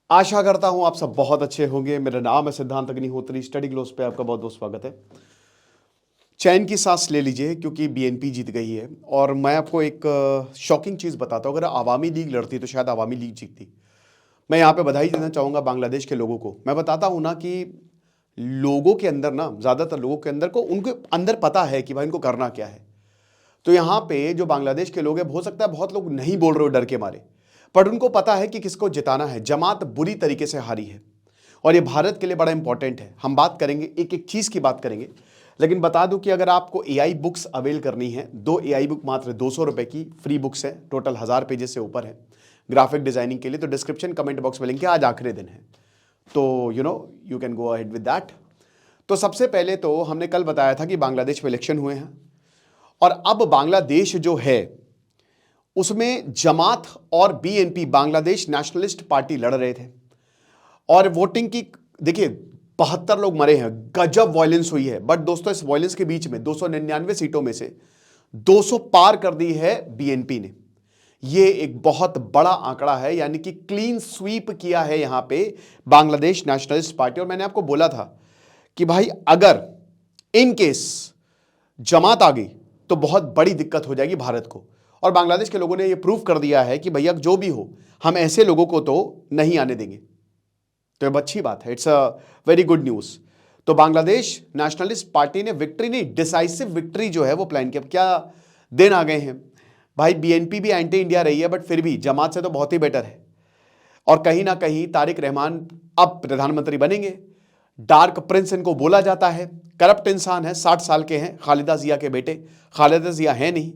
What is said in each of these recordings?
आशा करता हूं आप सब बहुत अच्छे होंगे। मेरा नाम है सिद्धांत अग्निहोत्री। स्टडी ग्लोस पे आपका बहुत बहुत स्वागत है। चैन की सांस ले लीजिए क्योंकि बीएनपी जीत गई है। और मैं आपको एक शॉकिंग चीज़ बताता हूँ, अगर आवामी लीग लड़ती तो शायद आवामी लीग जीतती। मैं यहाँ पे बधाई देना चाहूँगा बांग्लादेश के लोगों को। मैं बताता हूँ ना कि लोगों के अंदर ना, ज़्यादातर लोगों के अंदर को उनके अंदर पता है कि भाई इनको करना क्या है। तो यहाँ पे जो बांग्लादेश के लोग हैं, हो सकता है बहुत लोग नहीं बोल रहे हो डर के मारे, पर उनको पता है कि किसको जिताना है। जमात बुरी तरीके से हारी है और ये भारत के लिए बड़ा इंपॉर्टेंट है। हम बात करेंगे, एक एक चीज़ की बात करेंगे। लेकिन बता दूं कि अगर आपको एआई बुक्स अवेल करनी है, 2 एआई बुक मात्र 200 रुपए की फ्री बुक्स है, टोटल 1000 पेजेस से ऊपर है ग्राफिक डिजाइनिंग के लिए। तो डिस्क्रिप्शन कमेंट बॉक्स में लिंक है, आज आखिरी दिन है, तो you can go ahead with that. तो सबसे पहले तो हमने कल बताया था कि बांग्लादेश में इलेक्शन हुए हैं और अब बांग्लादेश जो है उसमें जमात और बीएनपी, बांग्लादेश नेशनलिस्ट पार्टी लड़ रहे थे। और वोटिंग की देखिए 72 लोग मरे हैं, गजब वायलेंस हुई है। बट दोस्तों इस वायलेंस के बीच में 299 सीटों में से 200 पार कर दी है बीएनपी ने। यह एक बहुत बड़ा आंकड़ा है, यानी कि क्लीन स्वीप किया है यहां पे बांग्लादेश नेशनलिस्ट पार्टी। और मैंने आपको बोला था कि भाई अगर इन केस जमात आ गई तो बहुत बड़ी दिक्कत हो जाएगी भारत को। और बांग्लादेश के लोगों ने यह प्रूव कर दिया है कि भैया जो भी हो, हम ऐसे लोगों को तो नहीं आने देंगे। तो ये अच्छी बात है, it's a very good news. तो बांग्लादेश नेशनलिस्ट पार्टी ने विक्ट्री नहीं, डिसाइसिव विक्ट्री जो है वो प्लान किया। क्या दिन आ गए हैं भाई। बीएनपी भी एंटी इंडिया रही है, बट फिर भी जमात से तो बहुत ही बेटर है। और कहीं ना कहीं तारिक रहमान अब प्रधानमंत्री बनेंगे। डार्क प्रिंस इनको बोला जाता है, करप्ट इंसान है, 60 साल के हैं, खालिदा जिया के बेटे। खालिदा जिया है नहीं,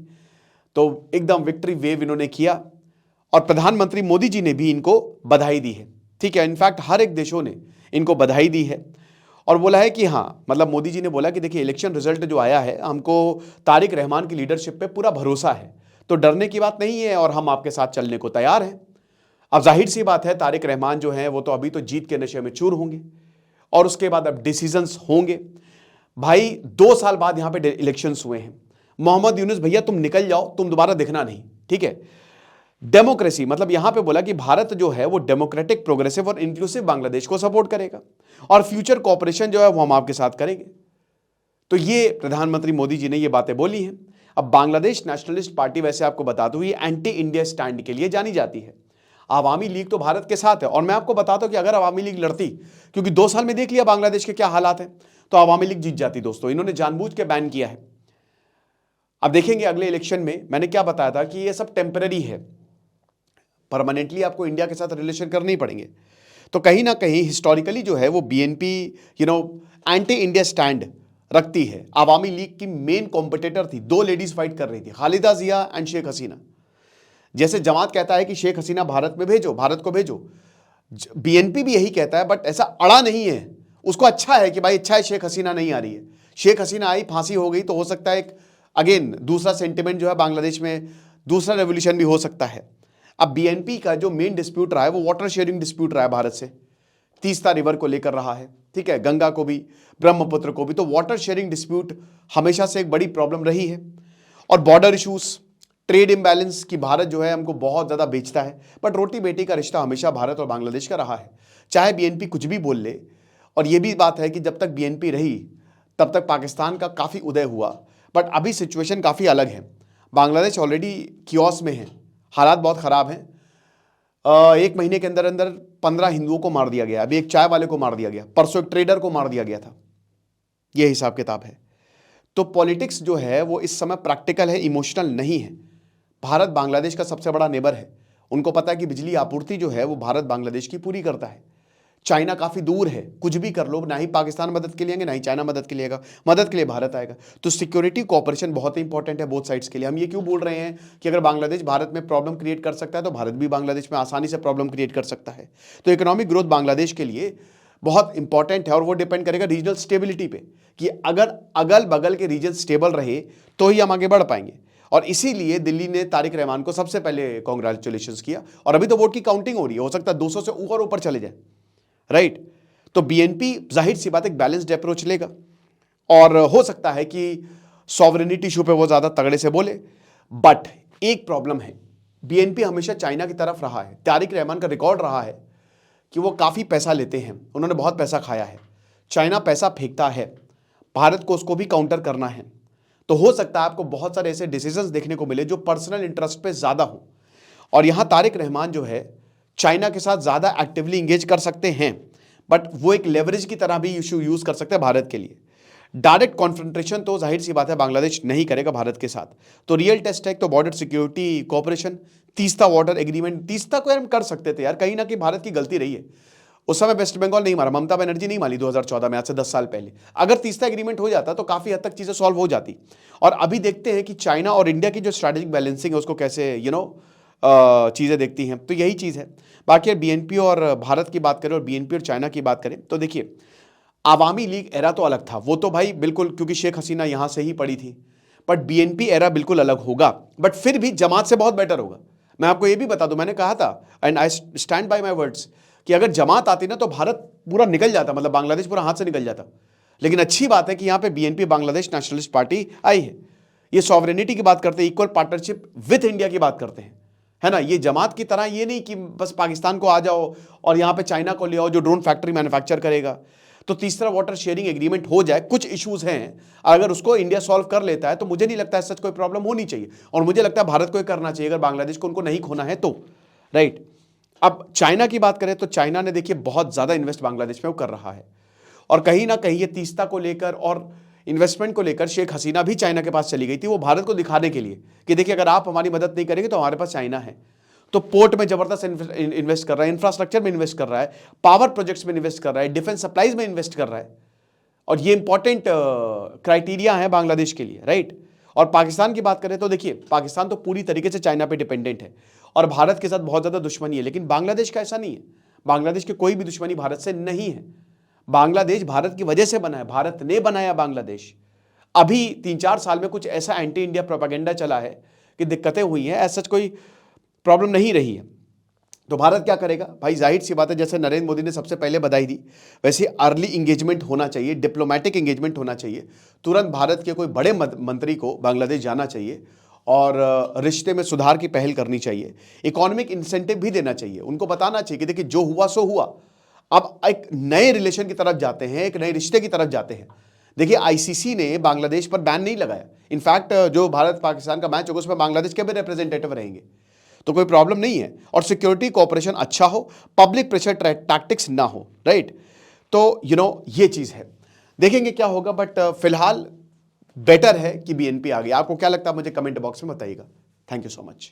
तो एकदम विक्ट्री वेव इन्होंने किया। और प्रधानमंत्री मोदी जी ने भी इनको बधाई दी है, ठीक है। इनफैक्ट हर एक देशों ने इनको बधाई दी है और बोला है कि हाँ, मतलब मोदी जी ने बोला कि देखिए इलेक्शन रिजल्ट जो आया है, हमको तारिक रहमान की लीडरशिप पे पूरा भरोसा है, तो डरने की बात नहीं है और हम आपके साथ चलने को तैयार हैं। अब जाहिर सी बात है, तारिक रहमान जो है वो तो अभी तो जीत के नशे में चूर होंगे और उसके बाद अब डिसीजंस होंगे। भाई 2 साल बाद यहां पे इलेक्शंस हुए हैं। मोहम्मद यूनुस भैया तुम निकल जाओ, तुम दोबारा दिखना नहीं, ठीक है। डेमोक्रेसी मतलब यहां पे बोला कि भारत जो है वो डेमोक्रेटिक, प्रोग्रेसिव और इंक्लूसिव बांग्लादेश को सपोर्ट करेगा और फ्यूचर कोऑपरेशन जो है वो हम आपके साथ करेंगे। तो ये प्रधानमंत्री मोदी जी ने ये बातें बोली हैं। अब बांग्लादेश नेशनलिस्ट पार्टी, वैसे आपको बता दूं, ये एंटी इंडिया स्टैंड के लिए जानी जाती है। आवामी लीग तो भारत के साथ है और मैं आपको बताता हूं कि अगर आवामी लीग लड़ती, क्योंकि 2 साल में देख लिया बांग्लादेश के क्या हालात हैं, तो आवामी लीग जीत जाती। दोस्तों इन्होंने जानबूझ के बैन किया है। अब देखेंगे अगले इलेक्शन में। मैंने क्या बताया था कि ये सब टेम्पररी है, परमानेंटली आपको इंडिया के साथ रिलेशन करने ही पड़ेंगे। तो कहीं ना कहीं हिस्टोरिकली जो है वो बीएनपी एंटी इंडिया स्टैंड रखती है। आवामी लीग की मेन कॉम्पिटिटर थी, 2 लेडीज फाइट कर रही थी, खालिदा जिया एंड शेख हसीना। जैसे जमात कहता है कि शेख हसीना भारत में भेजो, भारत को भेजो, बीएनपी भी यही कहता है, बट ऐसा अड़ा नहीं है। उसको अच्छा है कि भाई अच्छा है शेख हसीना नहीं आ रही है। शेख हसीना आई, फांसी हो गई, तो हो सकता है एक अगेन दूसरा सेंटिमेंट जो है बांग्लादेश में, दूसरा रेवोल्यूशन भी हो सकता है। अब बीएनपी का जो मेन डिस्प्यूट रहा है वो वाटर शेयरिंग डिस्प्यूट रहा है भारत से, तीस्ता रिवर को लेकर रहा है, ठीक है, गंगा को भी, ब्रह्मपुत्र को भी। तो वाटर शेयरिंग डिस्प्यूट हमेशा से एक बड़ी प्रॉब्लम रही है। और बॉर्डर इश्यूज, ट्रेड इम्बैलेंस की भारत जो है हमको बहुत ज्यादा बेचता है, बट रोटी बेटी का रिश्ता हमेशा भारत और बांग्लादेश का रहा है, चाहे बीएनपी कुछ भी बोल ले। और यह भी बात है कि जब तक बीएनपी रही तब तक पाकिस्तान का काफी उदय हुआ, बट अभी सिचुएशन काफी अलग है। बांग्लादेश ऑलरेडी कियोस में है, हालात बहुत खराब हैं। 1 महीने के अंदर अंदर 15 हिंदुओं को मार दिया गया, अभी एक चाय वाले को मार दिया गया, परसों एक ट्रेडर को मार दिया गया था। यह हिसाब किताब है। तो पॉलिटिक्स जो है वो इस समय प्रैक्टिकल है, इमोशनल नहीं है। भारत बांग्लादेश का सबसे बड़ा नेबर है। उनको पता है कि बिजली आपूर्ति जो है वो भारत बांग्लादेश की पूरी करता है। चाइना काफी दूर है, कुछ भी कर लो, ना ही पाकिस्तान मदद के लिए आएंगे, ना ही चाइना मदद के लिए आएगा, मदद के लिए भारत आएगा। तो सिक्योरिटी कोऑपरेशन बहुत ही इंपॉर्टेंट है बोथ साइड्स के लिए। हम ये क्यों बोल रहे हैं कि अगर बांग्लादेश भारत में प्रॉब्लम क्रिएट कर सकता है तो भारत भी बांग्लादेश में आसानी से प्रॉब्लम क्रिएट कर सकता है। तो इकोनॉमिक ग्रोथ बांग्लादेश के लिए बहुत इंपॉर्टेंट है और वो डिपेंड करेगा रीजनल स्टेबिलिटी पे, कि अगर अगल बगल के रीजन स्टेबल रहे तो ही हम आगे बढ़ पाएंगे। और इसीलिए दिल्ली ने तारिक रहमान को सबसे पहले कॉन्ग्रेचुलेशंस किया। और अभी तो वोट की काउंटिंग हो रही है, हो सकता है 200 से ऊपर चले जाए, राइट। तो बीएनपी जाहिर सी बात एक बैलेंस्ड अप्रोच लेगा और हो सकता है कि सॉवरेनिटी इशू पे वो ज्यादा तगड़े से बोले। बट एक प्रॉब्लम है, बीएनपी हमेशा चाइना की तरफ रहा है। तारिक रहमान का रिकॉर्ड रहा है कि वो काफ़ी पैसा लेते हैं, उन्होंने बहुत पैसा खाया है, चाइना पैसा फेंकता है, भारत को उसको भी काउंटर करना है। तो हो सकता है आपको बहुत सारे ऐसे डिसीजंस देखने को मिले जो पर्सनल इंटरेस्ट पे ज़्यादा हो, और यहाँ तारिक रहमान जो है चाइना के साथ ज़्यादा एक्टिवली इंगेज कर सकते हैं, बट वो एक लेवरेज की तरह भी इशू यूज़ कर सकते हैं भारत के लिए। डायरेक्ट कॉन्फ्रंटेशन तो जाहिर सी बात है बांग्लादेश नहीं करेगा भारत के साथ, तो रियल टेस्ट है तो border security cooperation, Teesta water agreement, Teesta को हम कर सकते थे यार, कहीं ना कहीं भारत की गलती रही है। उस समय वेस्ट बंगाल नहीं मारा, ममता बनर्जी नहीं मानी 2014 में, आज से 10 साल पहले। अगर तीस्ता एग्रीमेंट हो जाता तो काफ़ी हद तक चीज़ें सॉल्व हो जाती। और अभी देखते हैं कि चाइना और इंडिया की जो स्ट्रैटेजिक बैलेंसिंग है उसको कैसे चीज़ें देखती हैं, तो यही चीज़ है। बाकी बीएनपी और भारत की बात करें और बीएनपी और चाइना की बात करें तो देखिए, आवामी लीग एरा तो अलग था, वो तो भाई बिल्कुल, क्योंकि शेख हसीना यहाँ से ही पड़ी थी, बट बीएनपी एरा बिल्कुल अलग होगा, बट फिर भी जमात से बहुत बेटर होगा। मैं आपको ये भी बता दूं, मैंने कहा था and I stand by my words कि अगर जमात आती ना तो भारत पूरा निकल जाता, मतलब बांग्लादेश पूरा हाथ से निकल जाता। लेकिन अच्छी बात है कि यहाँ पे बीएनपी बांग्लादेश नेशनलिस्ट पार्टी आई है, ये सॉवरेनिटी की बात करते हैं, इक्वल पार्टनरशिप विथ इंडिया की बात करते हैं, है ना। ये जमात की तरह ये नहीं कि बस पाकिस्तान को आ जाओ और यहाँ पे चाइना को ले आओ जो ड्रोन फैक्ट्री मैन्युफैक्चर करेगा। तो तीसरा वाटर शेयरिंग एग्रीमेंट हो जाए, कुछ इश्यूज हैं, अगर उसको इंडिया सॉल्व कर लेता है तो मुझे नहीं लगता है सच कोई प्रॉब्लम होनी चाहिए, और मुझे लगता है भारत को ये करना चाहिए अगर बांग्लादेश को उनको नहीं खोना है तो, राइट। अब चाइना की बात करें तो चाइना ने देखिए बहुत ज्यादा इन्वेस्ट बांग्लादेश में वो कर रहा है, और कहीं ना कहीं ये तीस्ता को लेकर और इन्वेस्टमेंट को लेकर शेख हसीना भी चाइना के पास चली गई थी, वो भारत को दिखाने के लिए कि देखिए अगर आप हमारी मदद नहीं करेंगे तो हमारे पास चाइना है। तो पोर्ट में जबरदस्त इन्वेस्ट कर रहा है, इंफ्रास्ट्रक्चर में इन्वेस्ट कर रहा है, पावर प्रोजेक्ट्स में इन्वेस्ट कर रहा है, डिफेंस सप्लाईज में इन्वेस्ट कर रहा है, और ये इंपॉर्टेंट क्राइटेरिया है बांग्लादेश के लिए, राइट। और पाकिस्तान की बात करें तो देखिए, पाकिस्तान तो पूरी तरीके से चाइना पे डिपेंडेंट है और भारत के साथ बहुत ज़्यादा दुश्मनी है, लेकिन बांग्लादेश का ऐसा नहीं है। बांग्लादेश की कोई भी दुश्मनी भारत से नहीं है, बांग्लादेश भारत की वजह से बना है, भारत ने बनाया बांग्लादेश। अभी 3-4 साल में कुछ ऐसा एंटी इंडिया प्रोपेगेंडा चला है कि दिक्कतें हुई हैं, ऐसा कोई प्रॉब्लम नहीं रही है। तो भारत क्या करेगा भाई, जाहिर सी बात है, जैसे नरेंद्र मोदी ने सबसे पहले बधाई दी वैसे अर्ली इंगेजमेंट होना चाहिए, डिप्लोमेटिक इंगेजमेंट होना चाहिए। तुरंत भारत के कोई बड़े मंत्री को बांग्लादेश जाना चाहिए और रिश्ते में सुधार की पहल करनी चाहिए, इकोनॉमिक इंसेंटिव भी देना चाहिए, उनको बताना चाहिए कि देखिए जो हुआ सो हुआ, अब एक नए रिलेशन की तरफ जाते हैं, एक नए रिश्ते की तरफ जाते हैं। देखिए आईसीसी ने बांग्लादेश पर बैन नहीं लगाया, इनफैक्ट जो भारत पाकिस्तान का मैच होगा उसमें बांग्लादेश के भी रिप्रेजेंटेटिव रहेंगे, तो कोई प्रॉब्लम नहीं है। और सिक्योरिटी कोऑपरेशन अच्छा हो, पब्लिक प्रेशर टैक्टिक्स ना हो, राइट। तो ये चीज़ है, देखेंगे क्या होगा, बट फिलहाल बेटर है कि बीएनपी आ गई। आपको क्या लगता है मुझे कमेंट बॉक्स में बताइएगा। Thank you so much.